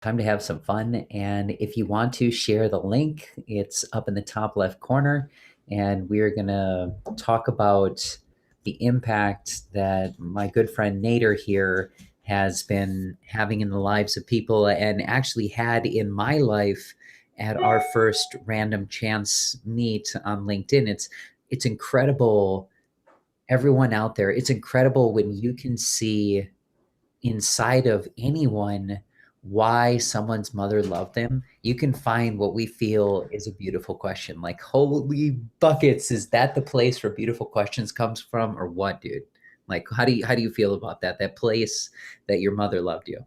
time to have some fun. And if you want to share the link, it's up in the top left corner. And we're going to talk about the impact that my good friend Nader here has been having in the lives of people and actually had in my life at our first random chance meet on LinkedIn. It's incredible, everyone out there. It's incredible when you can see inside of anyone why someone's mother loved them. You can find what we feel is a beautiful question. Like, holy buckets, is that the place where beautiful questions comes from, or what, dude? Like, how do you feel about that? That place that your mother loved you.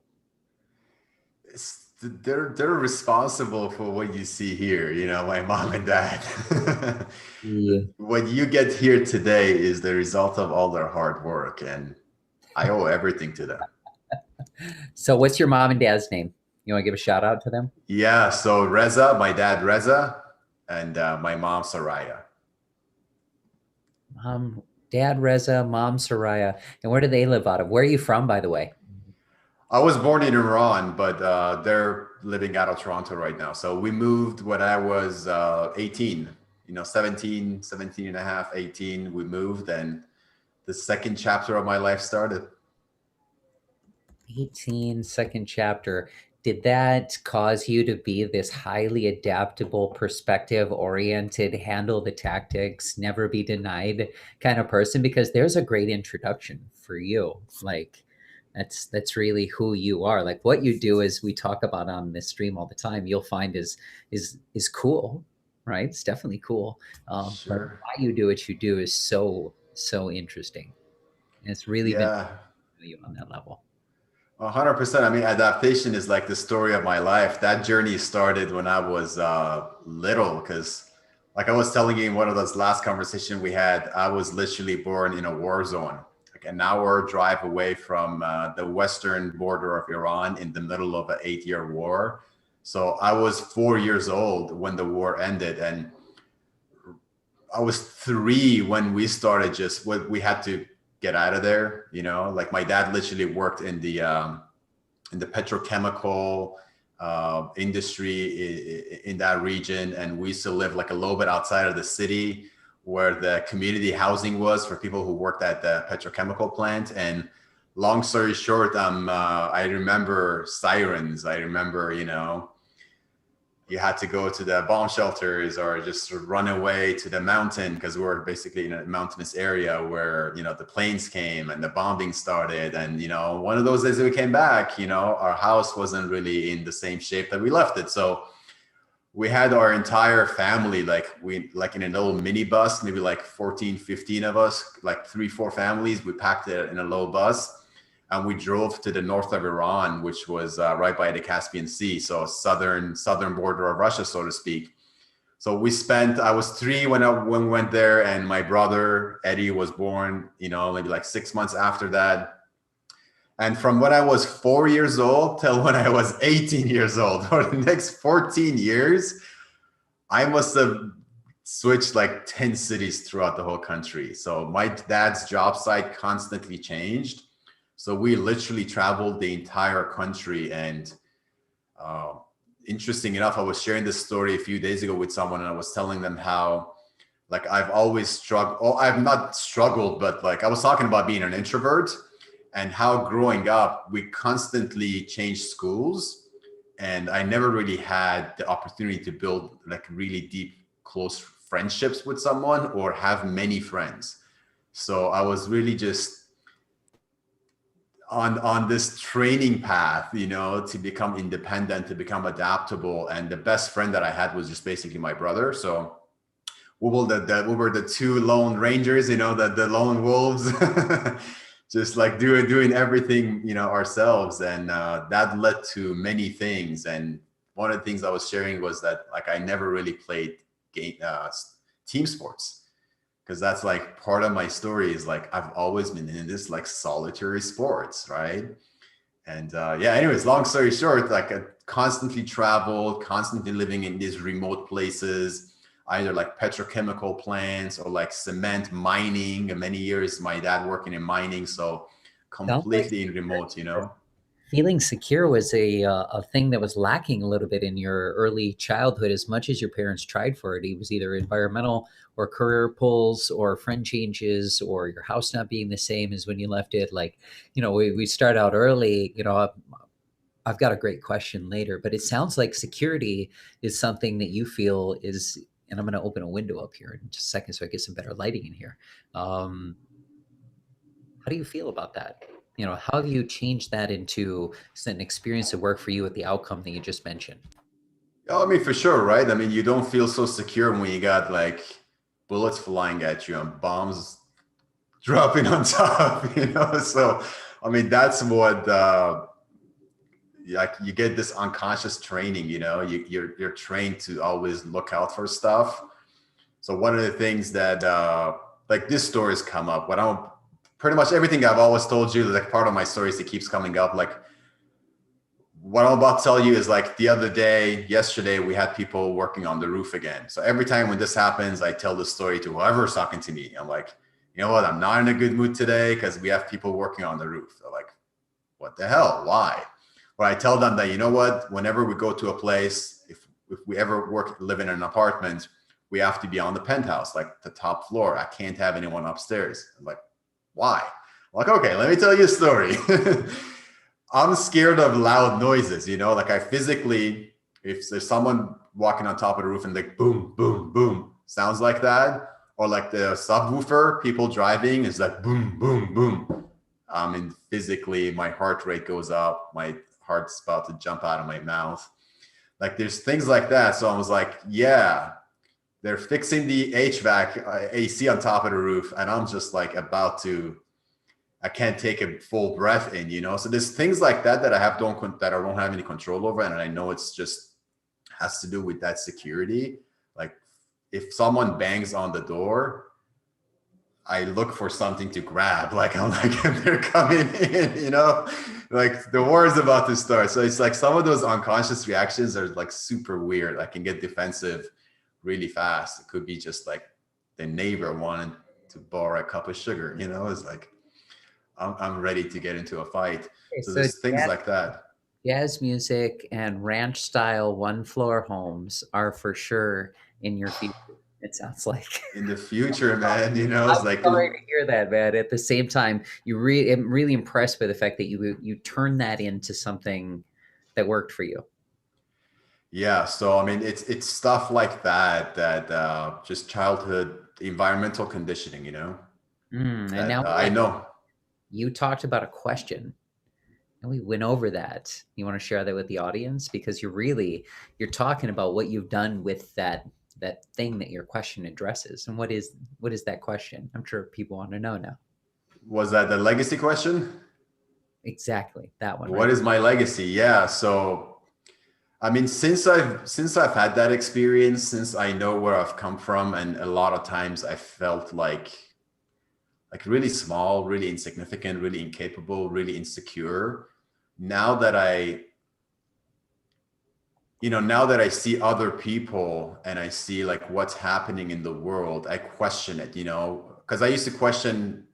They're responsible for what you see here, my mom and dad. Yeah. What you get here today is the result of all their hard work, and I owe everything to them. So, what's your mom and dad's name? You want to give a shout out to them? Yeah, so Reza, my dad Reza, and my mom Soraya. Mom, Dad Reza, Mom Soraya. And where do they live out of? Where are you from, by the way? I was born in Iran, but they're living out of Toronto right now. So we moved when I was 18, 17 and a half, 18. We moved, and the second chapter of my life started. 18, second chapter. Did that cause you to be this highly adaptable, perspective oriented, handle the tactics, never be denied kind of person? Because there's a great introduction for you. Like, that's really who you are. Like, what you do, is we talk about on this stream all the time, you'll find is cool, right? It's definitely cool. But Sure. why you do what you do is so interesting. And it's really been Yeah. you on that level. 100%. I mean, adaptation is like the story of my life. That journey started when I was little, because, like I was telling you in one of those last conversation we had, I was literally born in a war zone, like an hour drive away from the western border of Iran, in the middle of an 8-year war. So I was 4 years old when the war ended, and I was 3 when we started. Just what we had to get out of there. Like my dad literally worked in the petrochemical industry in that region, and we used to live like a little bit outside of the city, where the community housing was for people who worked at the petrochemical plant. And long story short, I remember sirens. I remember, you had to go to the bomb shelters or just run away to the mountain, because we were basically in a mountainous area where, the planes came and the bombing started. And, one of those days that we came back, our house wasn't really in the same shape that we left it. So we had our entire family, like in a little minibus, maybe like 14, 15 of us, like 3, 4 families. We packed it in a little bus, and we drove to the north of Iran, which was right by the Caspian Sea, so southern border of Russia, so to speak. So I was 3 when we went there, and my brother Eddie was born, maybe like 6 months after that. And from when I was 4 years old till when I was 18 years old, for the next 14 years, I must have switched like 10 cities throughout the whole country. So my dad's job site constantly changed. So we literally traveled the entire country. And uh, interesting enough, I was sharing this story a few days ago with someone, and I was telling them how, like, I've always struggled. Oh, I've not struggled, but like I was talking about being an introvert, and how growing up, we constantly changed schools. And I never really had the opportunity to build like really deep, close friendships with someone or have many friends. So I was really just on this training path, to become independent, to become adaptable. And the best friend that I had was just basically my brother. So we were the 2 lone rangers, the lone wolves, just like doing everything, ourselves. And that led to many things. And one of the things I was sharing was that, like, I never really played team sports, because that's like part of my story, is like I've always been in this like solitary sports, right? And yeah, anyways, long story short, like I constantly traveled, constantly living in these remote places, either like petrochemical plants or like cement mining. And many years my dad working in mining, so Sounds like completely in remote. feeling secure was a thing that was lacking a little bit in your early childhood. As much as your parents tried for it, it was either environmental or career pulls or friend changes or your house not being the same as when you left it. Like, we start out early. I've got a great question later, but it sounds like security is something that you feel is, and I'm going to open a window up here in just a second so I get some better lighting in here. Um, how do you feel about that? How have you changed that into an experience that worked for you with the outcome that you just mentioned? Oh, I mean, for sure, right? I mean, you don't feel so secure when you got like bullets flying at you and bombs dropping on top, So, I mean, that's what like you get this unconscious training, you're trained to always look out for stuff. So one of the things that like this stories come up, what I'm pretty much everything I've always told you, like part of my stories that keeps coming up, like what I'm about to tell you is like the other day, yesterday, we had people working on the roof again. So every time when this happens, I tell the story to whoever's talking to me. I'm like, you know what? I'm not in a good mood today because we have people working on the roof. They're like, what the hell? Why? But I tell them that, you know what? Whenever we go to a place, if we ever live in an apartment, we have to be on the penthouse, like the top floor. I can't have anyone upstairs. I'm like, why? I'm like, okay, let me tell you a story. I'm scared of loud noises, like I physically, if there's someone walking on top of the roof and like boom, boom, boom, sounds like that, or like the subwoofer, people driving is like boom, boom, boom. And physically my heart rate goes up, my heart's about to jump out of my mouth. Like there's things like that. So I was like, yeah, they're fixing the HVAC AC on top of the roof. And I'm just like I can't take a full breath in, So there's things like that that I don't have any control over. And I know it's just has to do with that security. Like if someone bangs on the door, I look for something to grab. Like I'm like, they're coming in, like the war is about to start. So it's like some of those unconscious reactions are like super weird. I can get defensive really fast. It could be just like the neighbor wanted to borrow a cup of sugar, It's like, I'm ready to get into a fight. Okay, So so there's things like that. jazz music and ranch style one floor homes are for sure in your future. It sounds like. In the future, man, I'm it's like, sorry to hear that, man. At the same time, I'm really impressed by the fact that you turned that into something that worked for you. yeah. So I mean, it's stuff like that just childhood environmental conditioning, And now that I know. you talked about a question, and we went over that. You want to share that with the audience because you're talking about what you've done with that thing that your question addresses. And what is that question? I'm sure people want to know now. Was that the legacy question? Exactly, that one What right. is my legacy? Yeah. So I mean, since I've had that experience, since I know where I've come from, and a lot of times I felt like really small, really insignificant, really incapable, really insecure. Now that now that I see other people and I see like what's happening in the world, I question it, because I used to question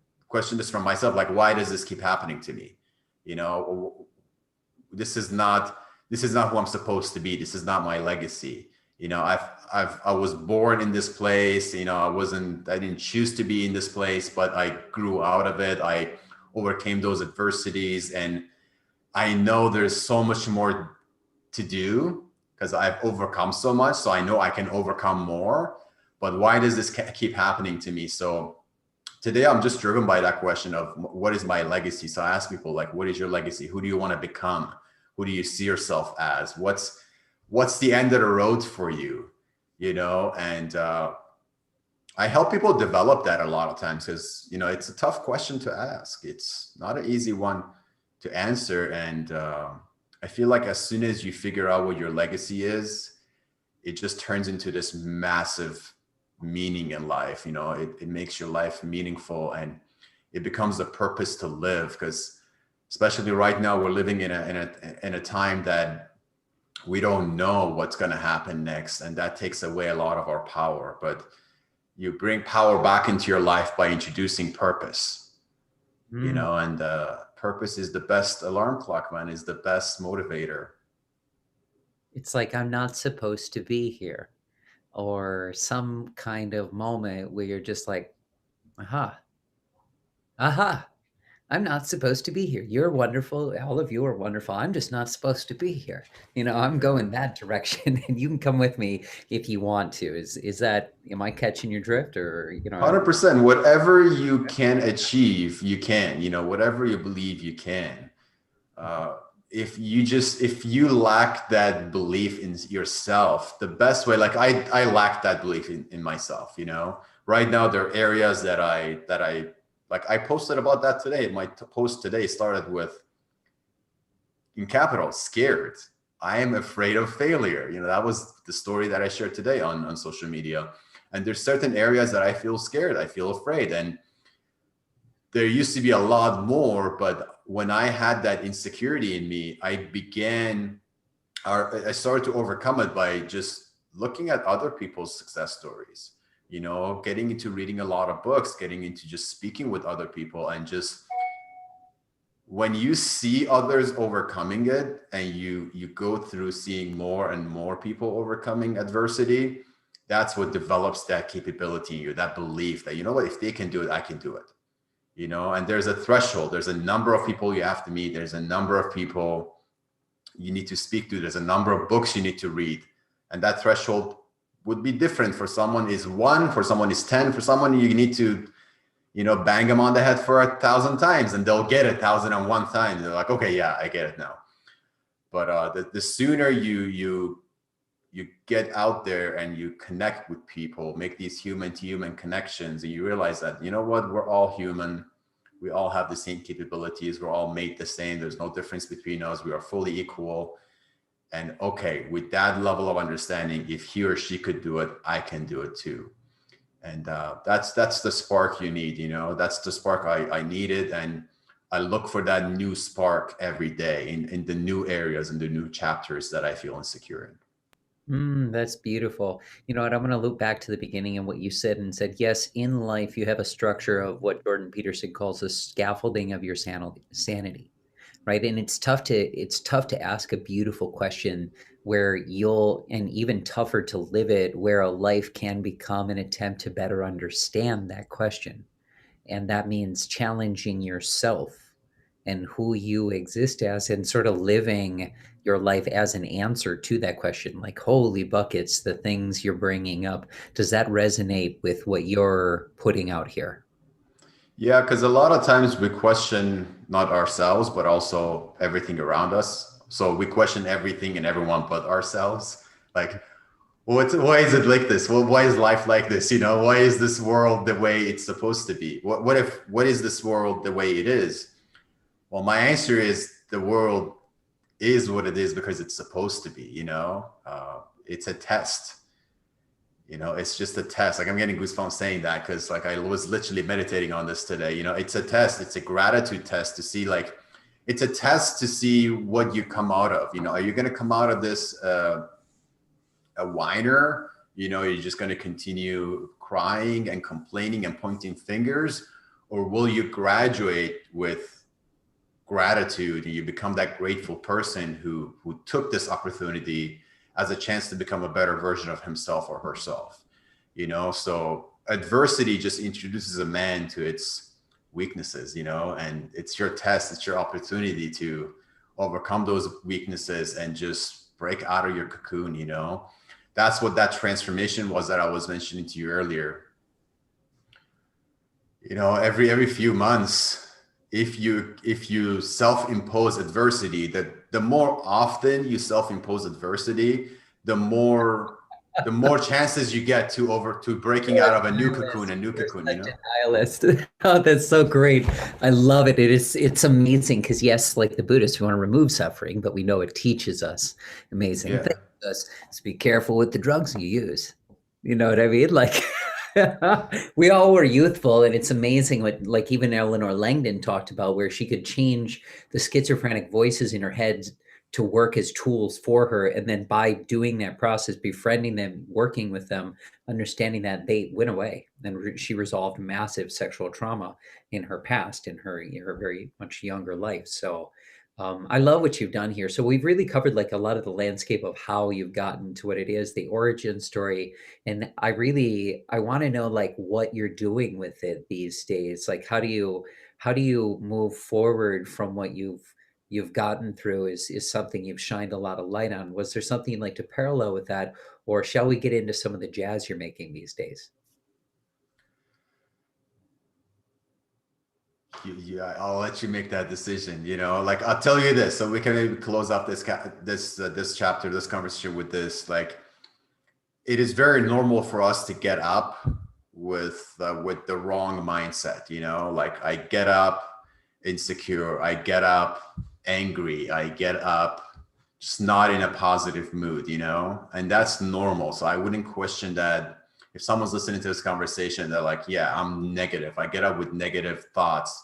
this from myself, like, why does this keep happening to me? You know, this is not who I'm supposed to be. This is not my legacy. I was born in this place. I didn't choose to be in this place, but I grew out of it. I overcame those adversities, and I know there's so much more to do because I've overcome so much. So I know I can overcome more. But why does this keep happening to me? So today I'm just driven by that question of what is my legacy. So I ask people like, what is your legacy? Who do you want to become? Who do you see yourself as? What's the end of the road for you? And I help people develop that a lot of times because it's a tough question to ask. It's not an easy one to answer. And I feel like as soon as you figure out what your legacy is, it just turns into this massive meaning in life. It makes your life meaningful, and it becomes a purpose to live. Because especially right now, we're living in a time that we don't know what's going to happen next, and that takes away a lot of our power. But you bring power back into your life by introducing purpose. Mm. and purpose is the best alarm clock, man, is the best motivator. It's like I'm not supposed to be here, or some kind of moment where you're just like, aha, aha, I'm not supposed to be here. You're wonderful. All of you are wonderful. I'm just not supposed to be here. I'm going that direction, and you can come with me if you want to. Is that, am I catching your drift, or 100%. Whatever you can achieve, you can. Whatever you believe, you can. Uh, if you lack that belief in yourself, the best way, like I lack that belief in myself. Right now there are areas that I like. I posted about that today. My post today started with, in capital, scared. I am afraid of failure. That was the story that I shared today on social media. And there's certain areas that I feel scared, I feel afraid. And there used to be a lot more, but when I had that insecurity in me, I started to overcome it by just looking at other people's success stories, getting into reading a lot of books, getting into just speaking with other people. And just when you see others overcoming it, and you go through seeing more and more people overcoming adversity, that's what develops that capability in you, that belief that, what, if they can do it, I can do it. And there's a threshold, there's a number of people you have to meet, there's a number of people you need to speak to, there's a number of books you need to read, and that threshold would be different. For someone is 1, for someone is 10, for someone you need to bang them on the head for 1,000 times and they'll get it 1,001 times. They're like, okay, yeah, I get it now. But the sooner you get out there and you connect with people, make these human to human connections, and you realize that, what, we're all human. We all have the same capabilities. We're all made the same. There's no difference between us. We are fully equal. And okay, with that level of understanding, if he or she could do it, I can do it too. And that's the spark you need. That's the spark I needed. And I look for that new spark every day in the new areas and the new chapters that I feel insecure in. That's beautiful. You know what? I'm going to loop back to the beginning and what you said, and said, yes, in life, you have a structure of what Jordan Peterson calls the scaffolding of your sanity, right? And it's tough to ask a beautiful question where and even tougher to live it, where a life can become an attempt to better understand that question. And that means challenging yourself and who you exist as, and sort of living your life as an answer to that question. Like, holy buckets, the things you're bringing up. Does that resonate with what you're putting out here? Yeah, because a lot of times we question not ourselves, but also everything around us. So we question everything and everyone but ourselves. Like, why is it like this? Well, why is life like this? Why is this world the way it's supposed to be? What is this world the way it is? Well, my answer is, the world is what it is because it's supposed to be. It's a test. It's just a test. Like, I'm getting goosebumps saying that, because like I was literally meditating on this today. It's a test. It's a gratitude test to see, like, it's a test to see what you come out of. Are you going to come out of this a whiner? You're just going to continue crying and complaining and pointing fingers, or will you graduate with gratitude and you become that grateful person who took this opportunity as a chance to become a better version of himself or herself? So adversity just introduces a man to its weaknesses, and it's your test, it's your opportunity to overcome those weaknesses and just break out of your cocoon. That's what that transformation was that I was mentioning to you earlier. Every few months, if you self-impose adversity, that the more often you self-impose adversity, the more chances you get to breaking out of a new cocoon. Such a nihilist. Oh, that's so great. I love it. It's amazing, because yes, like the Buddhists, we want to remove suffering, but we know it teaches us amazing things. Us to be careful with the drugs you use. You know what I mean? Like, we all were youthful, and it's amazing what, like, even Eleanor Langdon talked about, where she could change the schizophrenic voices in her head to work as tools for her. And then by doing that process, befriending them, working with them, understanding that, they went away, and she resolved massive sexual trauma in her past, in her very much younger life. So I love what you've done here. So we've really covered like a lot of the landscape of how you've gotten to what it is, the origin story. And I want to know like what you're doing with it these days. Like how do you move forward from what you've gotten through is something you've shined a lot of light on. Was there something you'd like to parallel with that? Or shall we get into some of the jazz you're making these days? Yeah, I'll let you make that decision. Like I'll tell you this, so we can maybe close up this chapter, this conversation with this. Like, it is very normal for us to get up with the wrong mindset. Like I get up insecure, I get up angry, I get up just not in a positive mood. And that's normal. So I wouldn't question that. If someone's listening to this conversation, they're like, yeah, I'm negative. I get up with negative thoughts.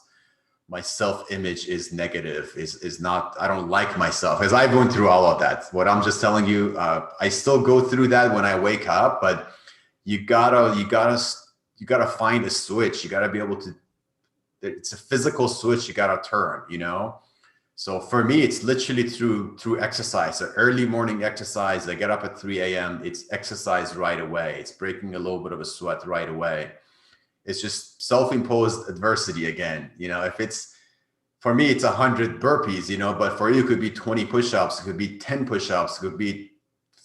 My self-image is negative, is not, I don't like myself, because I've gone through all of that. What I'm just telling you, I still go through that when I wake up, but you gotta find a switch. You gotta be able to, it's a physical switch you gotta turn, So for me, it's literally through exercise. So early morning exercise, I get up at 3 a.m. It's exercise right away. It's breaking a little bit of a sweat right away. It's just self-imposed adversity again. If it's, for me, it's 100 burpees, but for you, it could be 20 push-ups, it could be 10 push-ups, it could be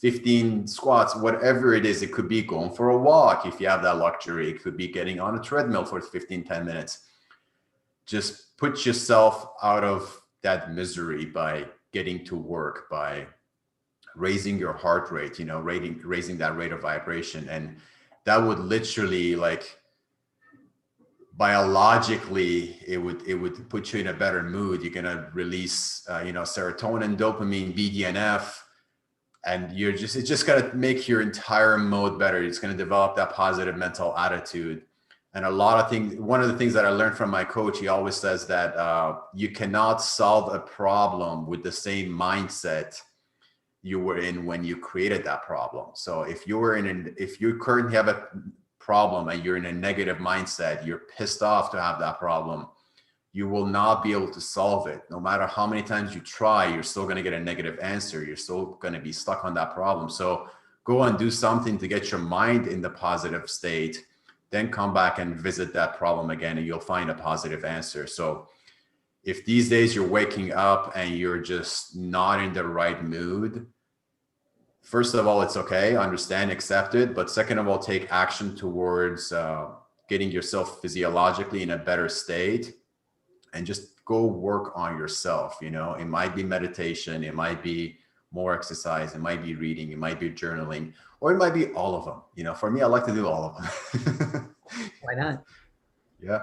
15 squats, whatever it is. It could be going for a walk if you have that luxury. It could be getting on a treadmill for 10 minutes. Just put yourself out of that misery by getting to work, by raising your heart rate, raising that rate of vibration. And that would literally, like, biologically, it would put you in a better mood. You're gonna release serotonin, dopamine, BDNF, and it's just gonna make your entire mode better. It's gonna develop that positive mental attitude. And a lot of things, one of the things that I learned from my coach, he always says that you cannot solve a problem with the same mindset you were in when you created that problem. So if you currently have a problem and you're in a negative mindset, you're pissed off to have that problem, you will not be able to solve it. No matter how many times you try, you're still going to get a negative answer. You're still going to be stuck on that problem. So go and do something to get your mind in the positive state, then come back and visit that problem again, and you'll find a positive answer. So if these days you're waking up and you're just not in the right mood, first of all, it's okay, understand, accept it. But second of all, take action towards getting yourself physiologically in a better state, and just go work on yourself. It might be meditation, it might be more exercise, it might be reading, it might be journaling, or it might be all of them. For me, I like to do all of them. Why not? Yeah.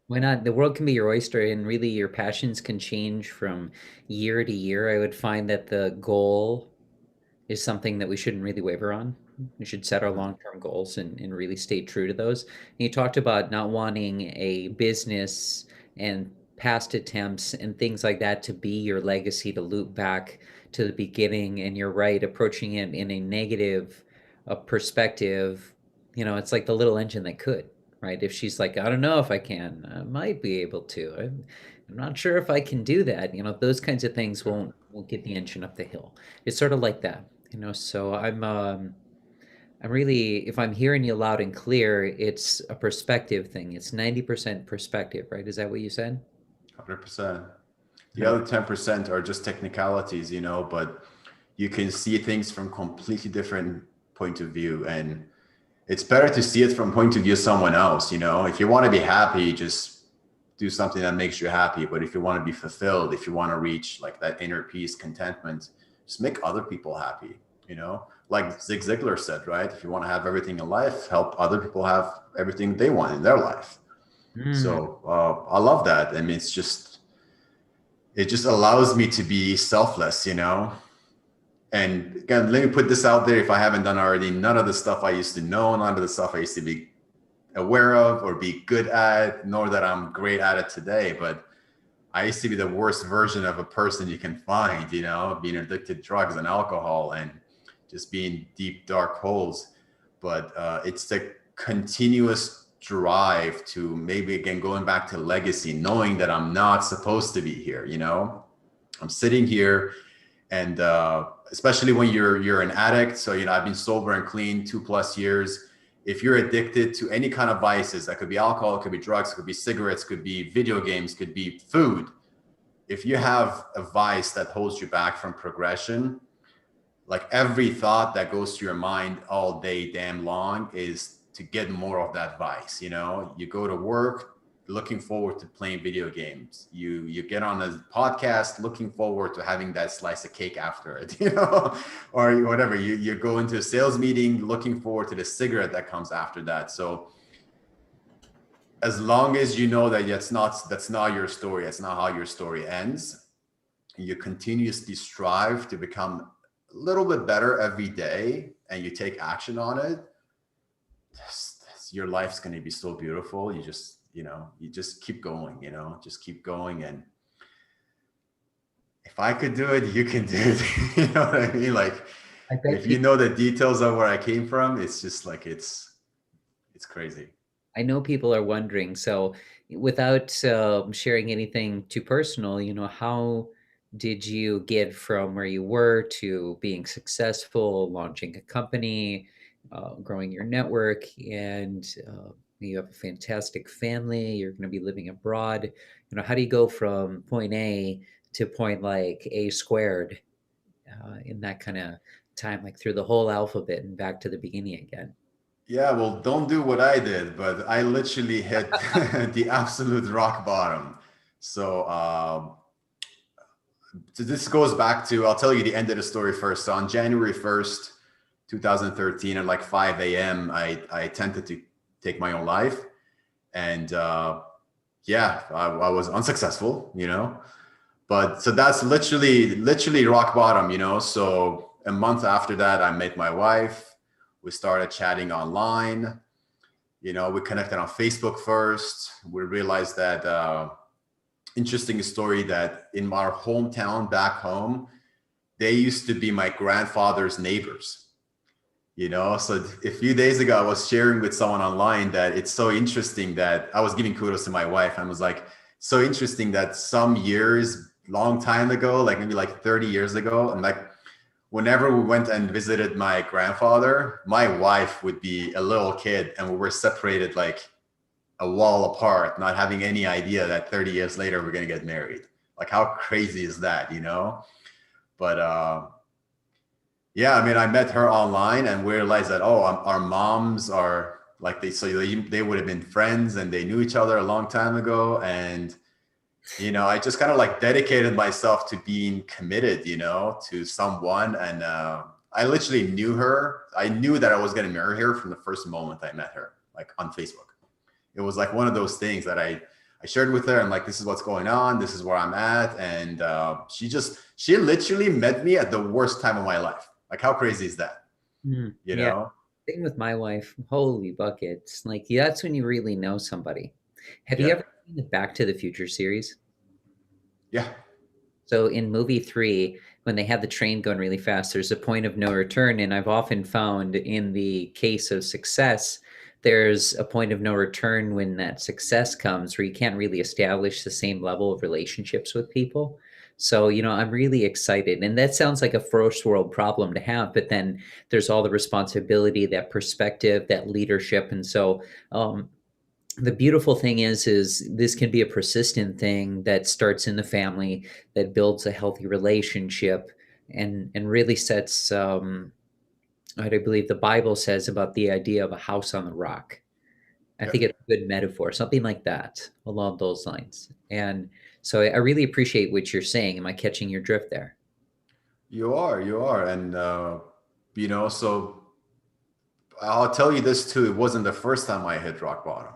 Why not? The world can be your oyster, and really your passions can change from year to year. I would find that the goal is something that we shouldn't really waver on. We should set our long-term goals and really stay true to those. And you talked about not wanting a business and past attempts and things like that to be your legacy, to loop back to the beginning. And you're right, approaching it in a negative perspective, it's like the little engine that could, right? If she's like, I don't know if I can, I might be able to. I'm not sure if I can do that. Those kinds of things won't get the engine up the hill. It's sort of like that. So I'm really, if I'm hearing you loud and clear, it's a perspective thing. It's 90% perspective, right? Is that what you said? 100%. The other 10% are just technicalities, but you can see things from completely different point of view. And it's better to see it from point of view of someone else. If you want to be happy, just do something that makes you happy. But if you want to be fulfilled, if you want to reach like that inner peace, contentment, just make other people happy. Like Zig Ziglar said, right? If you want to have everything in life, help other people have everything they want in their life. So I love that. I mean, it just allows me to be selfless, And again, let me put this out there, if I haven't done already, none of the stuff I used to know, none of the stuff I used to be aware of or be good at, nor that I'm great at it today, but I used to be the worst version of a person you can find, you know, being addicted to drugs and alcohol and just being deep, dark holes. But it's the continuous drive to maybe again going back to legacy, knowing that I'm not supposed to be here, you know. I'm sitting here and especially when you're an addict. So, you know, I've been sober and clean 2+ years. If you're addicted to any kind of vices, that could be alcohol, it could be drugs, it could be cigarettes, could be video games, could be food. If you have a vice that holds you back from progression, like every thought that goes to your mind all day damn long is to get more of that vice. You know, you go to work looking forward to playing video games, you get on a podcast looking forward to having that slice of cake after it, you know, or whatever, you go into a sales meeting looking forward to the cigarette that comes after that. So as long as you know that that's not your story, that's not how your story ends, you continuously strive to become a little bit better every day and you take action on it, your life's going to be so beautiful. You just, you know, you just keep going, you know, just keep going. And if I could do it, you can do it. You know what I mean? Like, if you know the details of where I came from, it's just like, it's crazy. I know people are wondering, so without sharing anything too personal, you know, how did you get from where you were to being successful, launching a company, growing your network, and you have a fantastic family, you're going to be living abroad. You know, how do you go from point A to point like A squared in that kind of time, like through the whole alphabet and back to the beginning again? Yeah, well, don't do what I did, but I literally hit the absolute rock bottom. So this goes back to, I'll tell you the end of the story first. So on January 1st, 2013 at like 5 a.m., I attempted to take my own life. And yeah, I was unsuccessful, you know, but so that's literally rock bottom, you know. So a month after that, I met my wife. We started chatting online. You know, we connected on Facebook first. We realized that interesting story that in our hometown back home, they used to be my grandfather's neighbors. You know, so a few days ago, I was sharing with someone online that it's so interesting that I was giving kudos to my wife. I was like, so interesting that some years, long time ago, like maybe like 30 years ago, and like whenever we went and visited my grandfather, my wife would be a little kid and we were separated like a wall apart, not having any idea that 30 years later we're going to get married. Like, how crazy is that, you know? But yeah, I mean, I met her online and we realized that, oh, our moms are like, they would have been friends and they knew each other a long time ago. And you know, I just kind of like dedicated myself to being committed, you know, to someone. And I literally knew her. I knew that I was going to marry her from the first moment I met her, like on Facebook. It was like one of those things that I shared with her and like, this is what's going on. This is where I'm at. And she literally met me at the worst time of my life. Like, how crazy is that? You Yeah. know? Same with my wife. Holy buckets. Like, that's when you really know somebody. Have you Yeah. ever seen the Back to the Future series? Yeah. So in movie 3, when they have the train going really fast, there's a point of no return. And I've often found in the case of success, there's a point of no return when that success comes where you can't really establish the same level of relationships with people. So, you know, I'm really excited. And that sounds like a first world problem to have, but then there's all the responsibility, that perspective, that leadership. And so, the beautiful thing is this can be a persistent thing that starts in the family, that builds a healthy relationship, and really sets what I believe the Bible says about the idea of a house on the rock. I Yeah. think it's a good metaphor, something like that, along those lines. And so I really appreciate what you're saying. Am I catching your drift there? You are. And, you know, so I'll tell you this too. It wasn't the first time I hit rock bottom.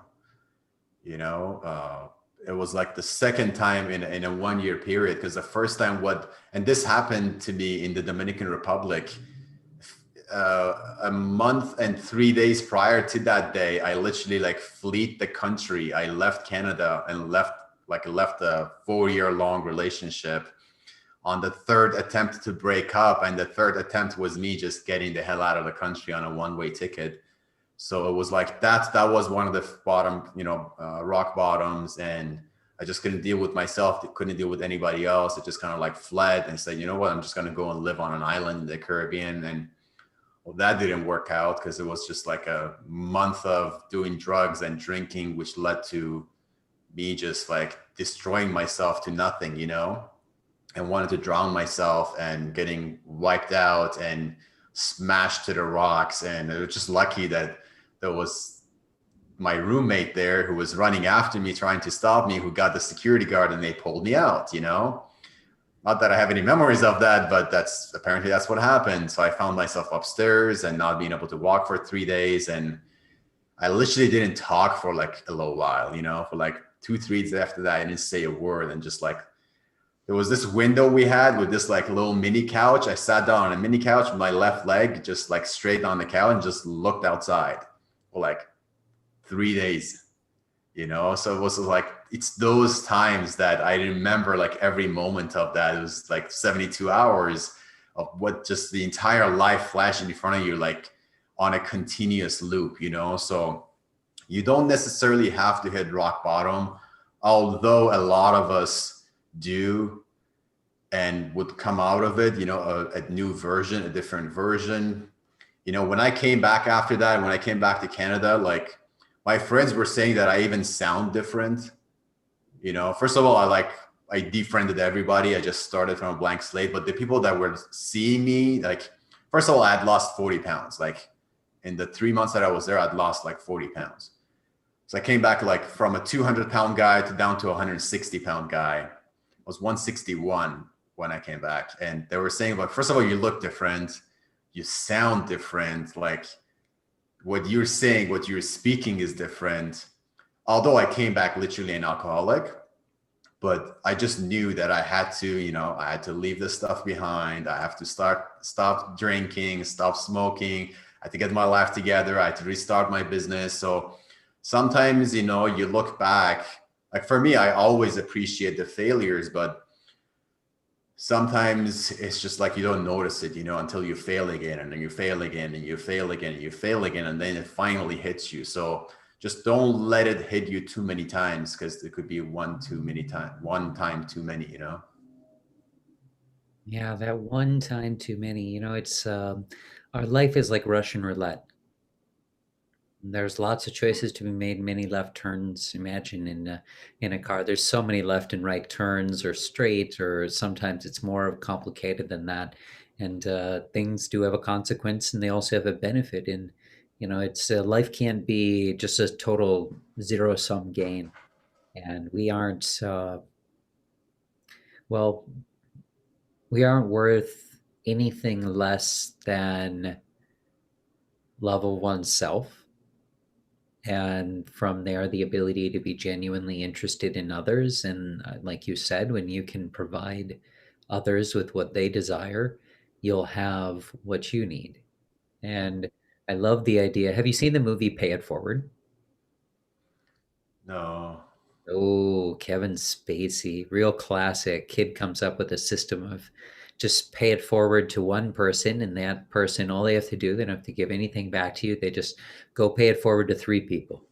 You know, it was like the second time in a 1 year period. Because the first time and this happened to me in the Dominican Republic, a month and 3 days prior to that day, I literally like fled the country. I left Canada and left like left a 4-year long relationship on the third attempt to break up. And the third attempt was me just getting the hell out of the country on a one-way ticket. So it was like that was one of the bottom, rock bottoms. And I just couldn't deal with myself, couldn't deal with anybody else. I just kind of like fled and said, you know what, I'm just going to go and live on an island in the Caribbean. And well, that didn't work out because it was just like a month of doing drugs and drinking, which led to me just like destroying myself to nothing, and wanted to drown myself and getting wiped out and smashed to the rocks. And it was just lucky that there was my roommate there who was running after me, trying to stop me, who got the security guard, and they pulled me out, Not that I have any memories of that, but that's what happened. So I found myself upstairs and not being able to walk for 3 days. And I literally didn't talk for like a little while, for like 2-3 days after that. I didn't say a word. And just like, there was this window we had with this like little mini couch. I sat down on a mini couch with my left leg just like straight on the couch and just looked outside for like 3 days. So it was like, it's those times that I remember like every moment of that. It was like 72 hours of what just the entire life flashing in front of you, like on a continuous loop, so you don't necessarily have to hit rock bottom, although a lot of us do and would come out of it, a new version, a different version. When I came back after that, when I came back to Canada, like, my friends were saying that I even sound different. First of all, I defriended everybody. I just started from a blank slate. But the people that were seeing me, like, first of all, I had lost 40 pounds. Like, in the 3 months that I was there, I'd lost like 40 pounds. So I came back like from a 200-pound guy to down to a 160-pound guy. I was 161 when I came back. And they were saying, like, first of all, you look different. You sound different. Like, what you're saying, what you're speaking is different. Although I came back literally an alcoholic, but I just knew that I had to leave this stuff behind. I have to stop drinking, stop smoking. I had to get my life together. I had to restart my business. So sometimes, you look back, like for me, I always appreciate the failures, but sometimes it's just like you don't notice it, until you fail again, and then you fail again, and you fail again, and you fail again, and then it finally hits you. So just don't let it hit you too many times, because it could be one time too many. Yeah, that one time too many. It's our life is like Russian roulette. There's lots of choices to be made, many left turns. Imagine in a car, there's so many left and right turns, or straight, or sometimes it's more complicated than that. And things do have a consequence, and they also have a benefit. And it's life can't be just a total zero sum game. And well, we aren't worth anything less than love of oneself. And from there, the ability to be genuinely interested in others. And like you said, when you can provide others with what they desire, you'll have what you need. And I love the idea. Have you seen the movie Pay It Forward? No. Oh, Kevin Spacey, real classic. Kid comes up with a system of just pay it forward to one person, and that person, all they have to do, they don't have to give anything back to you. They just go pay it forward to 3 people,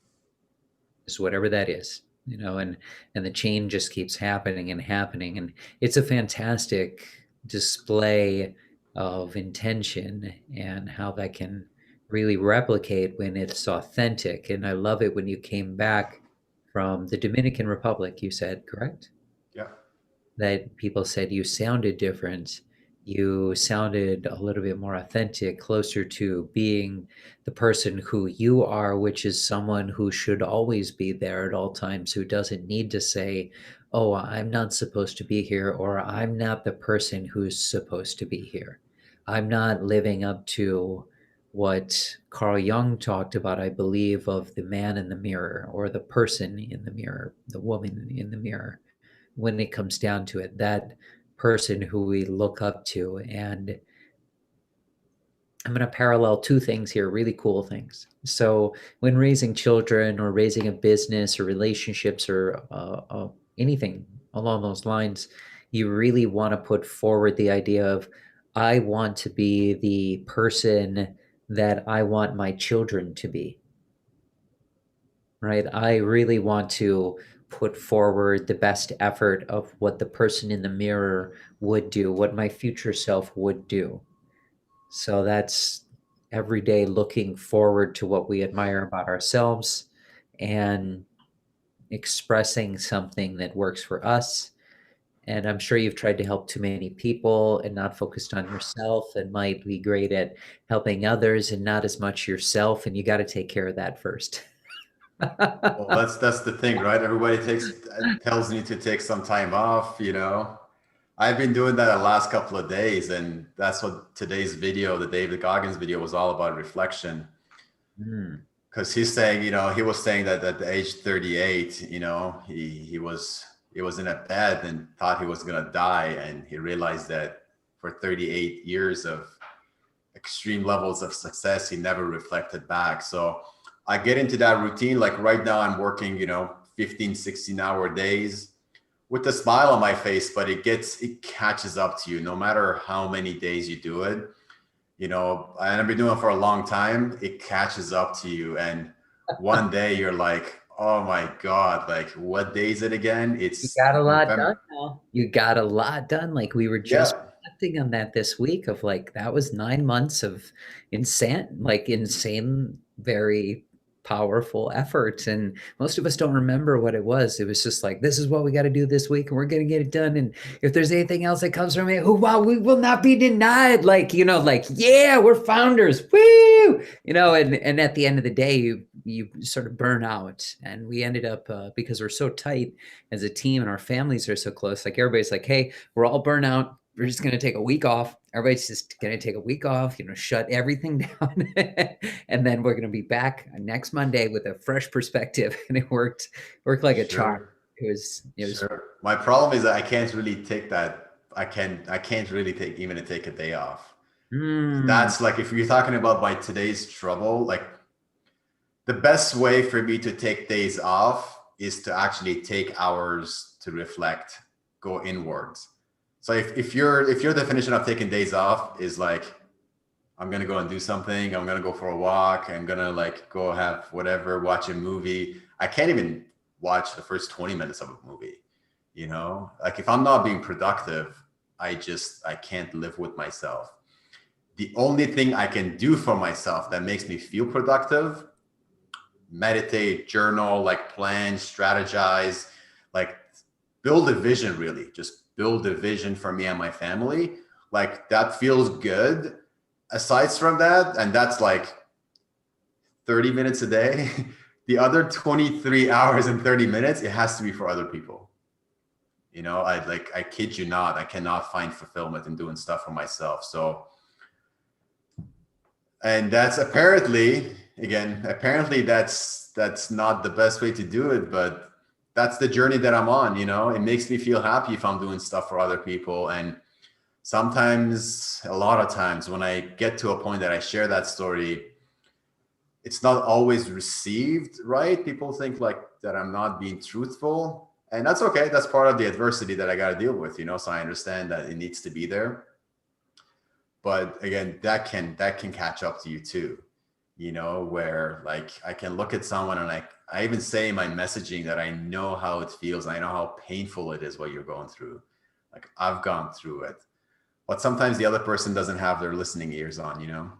just whatever that is, and the chain just keeps happening and happening. And it's a fantastic display of intention and how that can really replicate when it's authentic. And I love it when you came back from the Dominican Republic, you said, correct? Yeah. That people said you sounded different. You sounded a little bit more authentic, closer to being the person who you are, which is someone who should always be there at all times, who doesn't need to say, oh, I'm not supposed to be here, or I'm not the person who's supposed to be here. I'm not living up to what Carl Jung talked about, I believe, of the man in the mirror, or the person in the mirror, the woman in the mirror. When it comes down to it, that person who we look up to. And I'm going to parallel 2 things here, really cool things. So when raising children, or raising a business, or relationships, or anything along those lines, you really want to put forward the idea of, I want to be the person that I want my children to be, right? I really want to put forward the best effort of what the person in the mirror would do, what my future self would do. So that's every day looking forward to what we admire about ourselves and expressing something that works for us. And I'm sure you've tried to help too many people and not focused on yourself, and might be great at helping others and not as much yourself. And you got to take care of that first. Well, that's the thing, right? Everybody tells me to take some time off, you know. I've been doing that the last couple of days, and that's what today's video, the David Goggins video, was all about, reflection. Mm. Because he's saying, you know, he was saying that at the age 38, you know, he was in a bed and thought he was gonna die, and he realized that for 38 years of extreme levels of success, he never reflected back. So I get into that routine. Like right now I'm working, you know, 15, 16-hour days with a smile on my face, but it catches up to you no matter how many days you do it. You know, and I've been doing it for a long time. It catches up to you. And one day you're like, oh my God, like what day is it again? You It's got a lot done November. now. You got a lot done. Like we were just Yeah, reflecting on that this week of like that was 9 months of insane, very powerful efforts. And most of us don't remember what it was. It was just like, this is what we got to do this week, and we're gonna get it done. And if there's anything else that comes from it, oh wow, we will not be denied. Like, like, yeah, we're founders. Woo! And at the end of the day, you sort of burn out. And we ended up because we're so tight as a team and our families are so close, like everybody's like, hey, we're all burnt out, we're just going to take a week off. Everybody's just going to take a week off, shut everything down. And then we're going to be back next Monday with a fresh perspective. And it worked like a charm. sure. It was Sure. My problem is that I can't really take that. I can't really take a day off. mm, That's like, if you're talking about my today's trouble, like the best way for me to take days off is to actually take hours to reflect, go inwards. So if your definition of taking days off is like, I'm gonna go and do something, I'm gonna go for a walk, I'm gonna like go have whatever, watch a movie. I can't even watch the first 20 minutes of a movie. You know, like if I'm not being productive, I can't live with myself. The only thing I can do for myself that makes me feel productive: meditate, journal, like plan, strategize, like build a vision, really. Just build a vision for me and my family. Like that feels good. Aside from that, and that's like 30 minutes a day, the other 23 hours and 30 minutes, it has to be for other people. You know, I kid you not, I cannot find fulfillment in doing stuff for myself. So, and that's apparently that's not the best way to do it, but that's the journey that I'm on. You know, it makes me feel happy if I'm doing stuff for other people. And sometimes, a lot of times, when I get to a point that I share that story, it's not always received right. People think like that I'm not being truthful, and that's okay. That's part of the adversity that I got to deal with, you know. So I understand that it needs to be there. But again, that can catch up to you too, you know, where like I can look at someone and I even say in my messaging that I know how it feels. I know how painful it is what you're going through. Like I've gone through it, but sometimes the other person doesn't have their listening ears on, you know.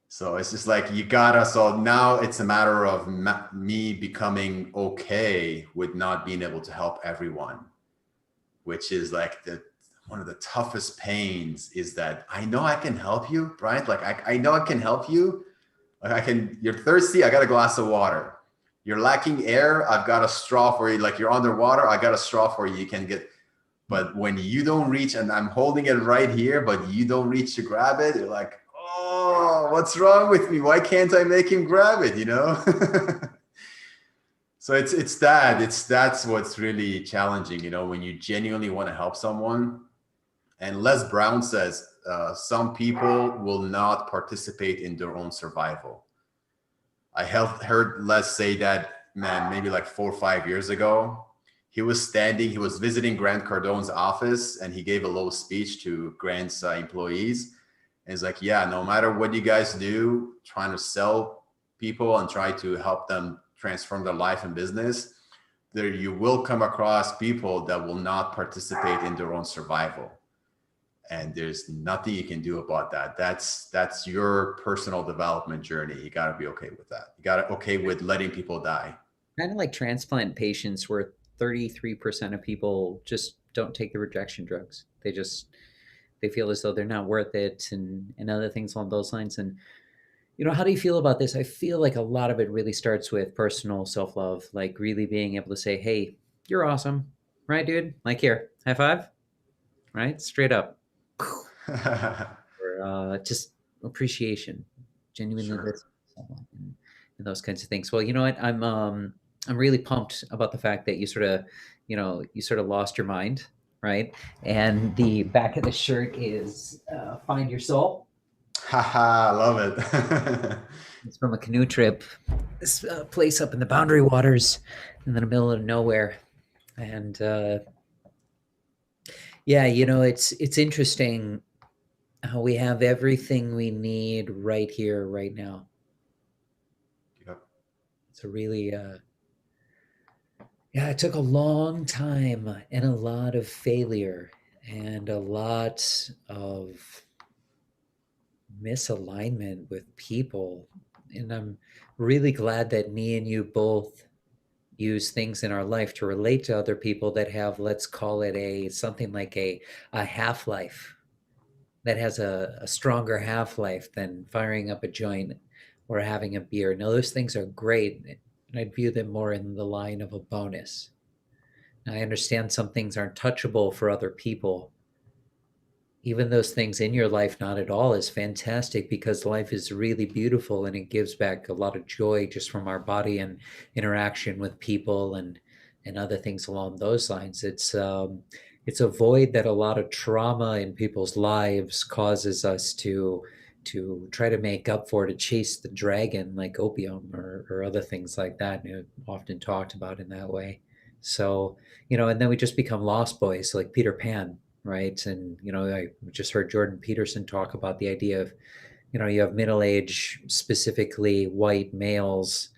So it's just like so now it's a matter of me becoming okay with not being able to help everyone, which is like one of the toughest pains, is that I know I can help you, Brian. Like I know I can help you. Like you're thirsty, I got a glass of water. You're lacking air, I've got a straw for you. Like you're underwater, I got a straw for you. You can get, but when you don't reach, and I'm holding it right here, but you don't reach to grab it, you're like, oh, what's wrong with me? Why can't I make him grab it? You know? So that's what's really challenging, you know, when you genuinely want to help someone. And Les Brown says, some people will not participate in their own survival. I heard Les say that, man, maybe like 4 or 5 years ago. he was standing, he was visiting Grant Cardone's office, and he gave a little speech to Grant's employees. And he's like, yeah, no matter what you guys do, trying to sell people and try to help them transform their life and business, there you will come across people that will not participate in their own survival. And there's nothing you can do about that. That's your personal development journey. You got to be okay with that. You got to okay with letting people die. Kind of like transplant patients where 33% of people just don't take the rejection drugs. They feel as though they're not worth it, and other things along those lines. And how do you feel about this? I feel like a lot of it really starts with personal self-love, like really being able to say, hey, you're awesome, right, dude? Like, here, high five, right? Straight up. Or just appreciation, genuinely Sure. listen to someone, and those kinds of things. Well, you know what? I'm really pumped about the fact that you sort of lost your mind, right? And the back of the shirt is "Find Your Soul." Haha, love it. It's from a canoe trip, this place up in the Boundary Waters, in the middle of nowhere, and yeah, it's interesting how we have everything we need right here, right now. Yep. It's a really, yeah, it took a long time and a lot of failure and a lot of misalignment with people. And I'm really glad that me and you both use things in our life to relate to other people that have, let's call it something like a half-life that has a stronger half-life than firing up a joint or having a beer. Now, those things are great, and I'd view them more in the line of a bonus. Now, I understand some things aren't touchable for other people. Even those things in your life, not at all, is fantastic, because life is really beautiful and it gives back a lot of joy just from our body and interaction with people and other things along those lines. It's a void that a lot of trauma in people's lives causes us to try to make up for, to chase the dragon, like opium or other things like that, often talked about in that way. So, and then we just become lost boys like Peter Pan, right? And I just heard Jordan Peterson talk about the idea of, you have middle age, specifically white males,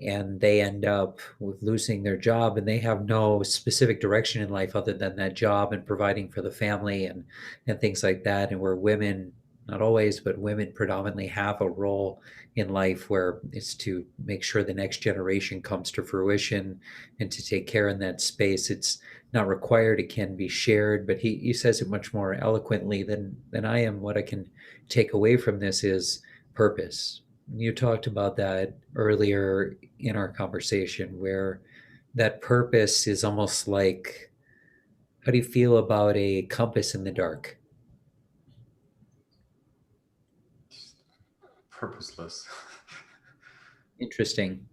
and they end up with losing their job, and they have no specific direction in life other than that job and providing for the family and things like that. And where women, not always, but women predominantly have a role in life where it's to make sure the next generation comes to fruition and to take care in that space. It's not required, it can be shared, but he says it much more eloquently than I am. What I can take away from this is purpose. You talked about that earlier in our conversation, where that purpose is almost like, how do you feel about a compass in the dark? Purposeless. Interesting.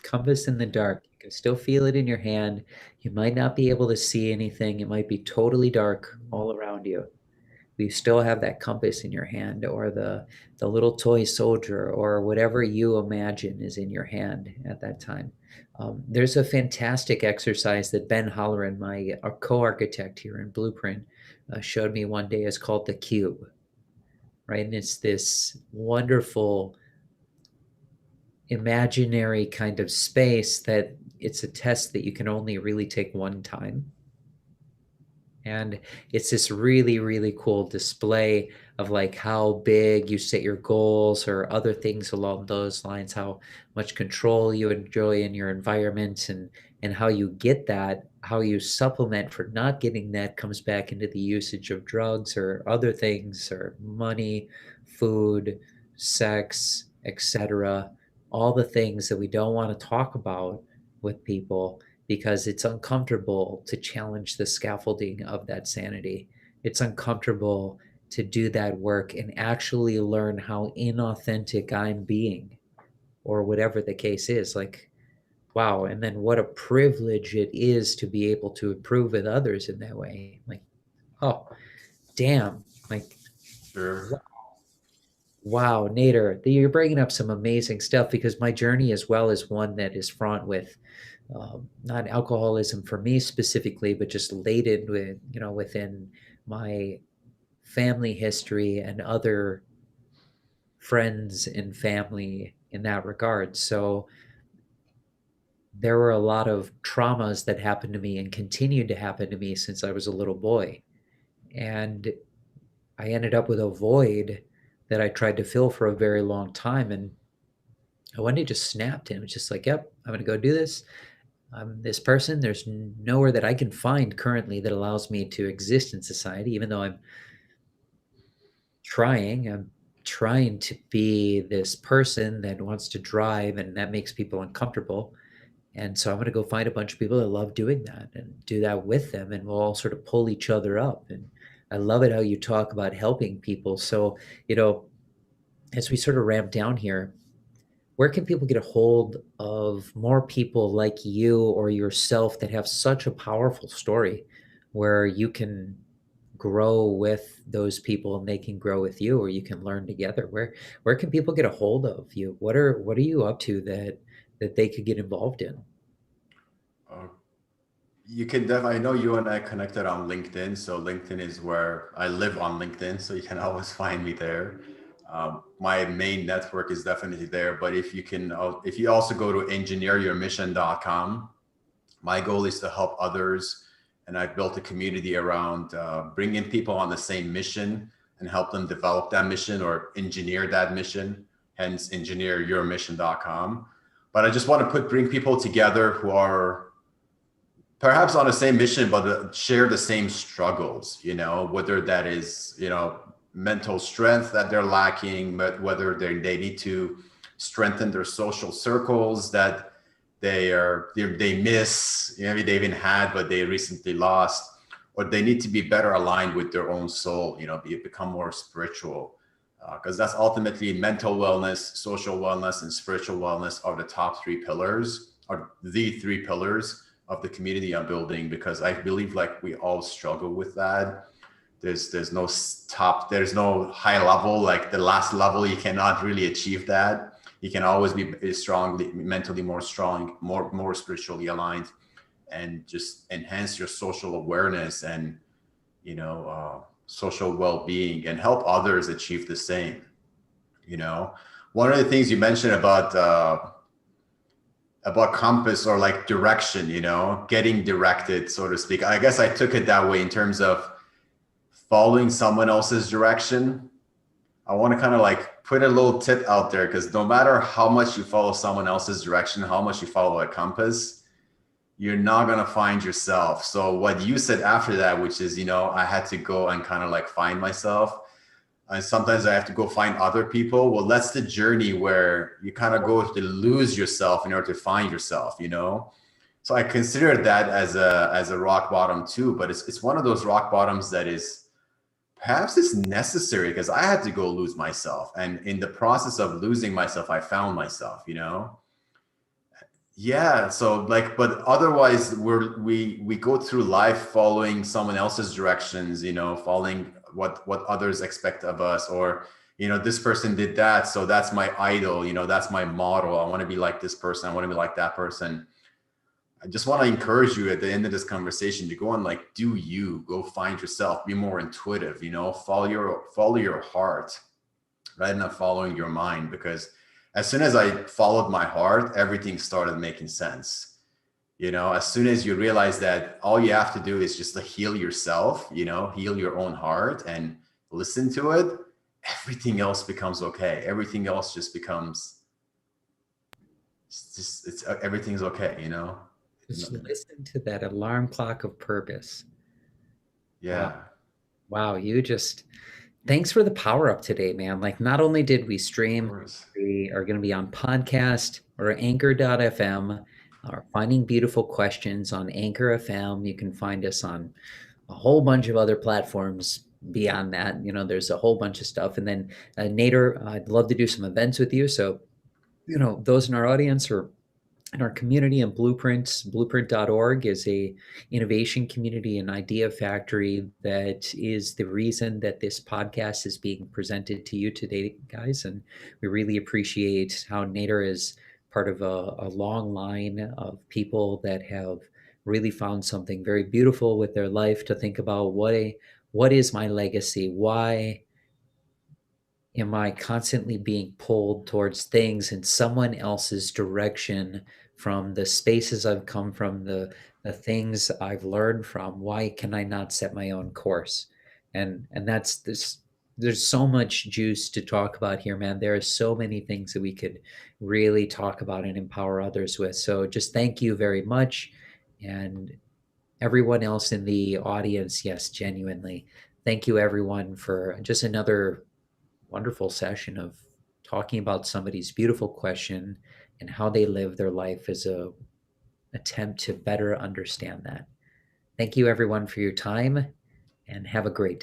Compass in the dark. You can still feel it in your hand. You might not be able to see anything. It might be totally dark all around you. You still have that compass in your hand, or the little toy soldier, or whatever you imagine is in your hand at that time. There's a fantastic exercise that Ben Holleran, my co-architect here in Bluprnt, showed me one day. Is called the cube, right? And it's this wonderful imaginary kind of space that it's a test that you can only really take one time. And it's this really, really cool display of like how big you set your goals or other things along those lines, how much control you enjoy in your environment, and how you get that, how you supplement for not getting that comes back into the usage of drugs or other things, or money, food, sex, etc. All the things that we don't want to talk about with people, because it's uncomfortable to challenge the scaffolding of that sanity. It's uncomfortable to do that work and actually learn how inauthentic I'm being, or whatever the case is. Like, wow. And then what a privilege it is to be able to improve with others in that way. Like, oh, damn. Like, Sure. Wow, Nader, you're bringing up some amazing stuff because my journey as well is one that is fraught with not alcoholism for me specifically, but just laden with, within my family history and other friends and family in that regard. So there were a lot of traumas that happened to me and continued to happen to me since I was a little boy. And I ended up with a void that I tried to fill for a very long time. And I one day just snapped and it was just like, yep, I'm going to go do this. I'm this person. There's nowhere that I can find currently that allows me to exist in society, even though I'm trying to be this person that wants to drive and that makes people uncomfortable. And so I'm going to go find a bunch of people that love doing that and do that with them. And we'll all sort of pull each other up. And I love it how you talk about helping people. So, as we sort of ramp down here, where can people get a hold of more people like you or yourself that have such a powerful story where you can grow with those people and they can grow with you or you can learn together? Where can people get a hold of you? What are you up to that they could get involved in? Uh, you can definitely, I know you and I connected on LinkedIn. So LinkedIn is where I live on LinkedIn. So you can always find me there. My main network is definitely there. But if you also go to engineeryourmission.com, my goal is to help others. And I've built a community around bringing people on the same mission and help them develop that mission or engineer that mission, hence engineeryourmission.com. But I just want to bring people together who are perhaps on the same mission, but share the same struggles, whether that is, mental strength that they're lacking, but whether they need to strengthen their social circles that they miss, maybe they even had, but they recently lost, or they need to be better aligned with their own soul, become more spiritual. Because that's ultimately mental wellness, social wellness, and spiritual wellness are the top three pillars, are the three pillars of the community I'm building, because I believe like we all struggle with that. There's no high level, like the last level, you cannot really achieve that. You can always be strongly, mentally more strong, more spiritually aligned, and just enhance your social awareness and, social well-being and help others achieve the same. You know, one of the things you mentioned about compass or like direction, getting directed, so to speak. I guess I took it that way in terms of following someone else's direction. I want to kind of like put a little tip out there, because no matter how much you follow someone else's direction, how much you follow a compass, you're not going to find yourself. So what you said after that, which is, I had to go and kind of like find myself. And sometimes I have to go find other people. Well, that's the journey where you kind of go to lose yourself in order to find yourself. So I consider that as a rock bottom too, but it's one of those rock bottoms that is perhaps it's necessary, because I had to go lose myself. And in the process of losing myself, I found myself. Yeah. So like, but otherwise we go through life following someone else's directions, following what others expect of us, or, this person did that, so that's my idol, that's my model. I want to be like this person. I want to be like that person. I just want to encourage you at the end of this conversation to go and like, go find yourself, be more intuitive, follow your heart rather than following your mind. Because as soon as I followed my heart, everything started making sense. As soon as you realize that all you have to do is just to heal yourself, heal your own heart and listen to it, everything else becomes okay. Everything else just becomes, everything's okay. Just listen to that alarm clock of purpose. Wow. Yeah. Wow. Thanks for the power up today, man. Like, not only did we Of stream, course. we are going to be on podcast or anchor.fm, or Finding Beautiful Questions on Anchor FM. You can find us on a whole bunch of other platforms beyond that. There's a whole bunch of stuff. And then, Nader, I'd love to do some events with you. So, those in our audience or in our community and bluprnt.org is a innovation community and idea factory that is the reason that this podcast is being presented to you today, guys. And we really appreciate how Nader is part of a long line of people that have really found something very beautiful with their life to think about what is my legacy? Why am I constantly being pulled towards things in someone else's direction from the spaces I've come from, the things I've learned from? Why can I not set my own course? And that's this. There's so much juice to talk about here, man. There are so many things that we could really talk about and empower others with. So just thank you very much. And everyone else in the audience, yes, genuinely. Thank you, everyone, for just another wonderful session of talking about somebody's beautiful question and how they live their life as a attempt to better understand that. Thank you everyone for your time and have a great day.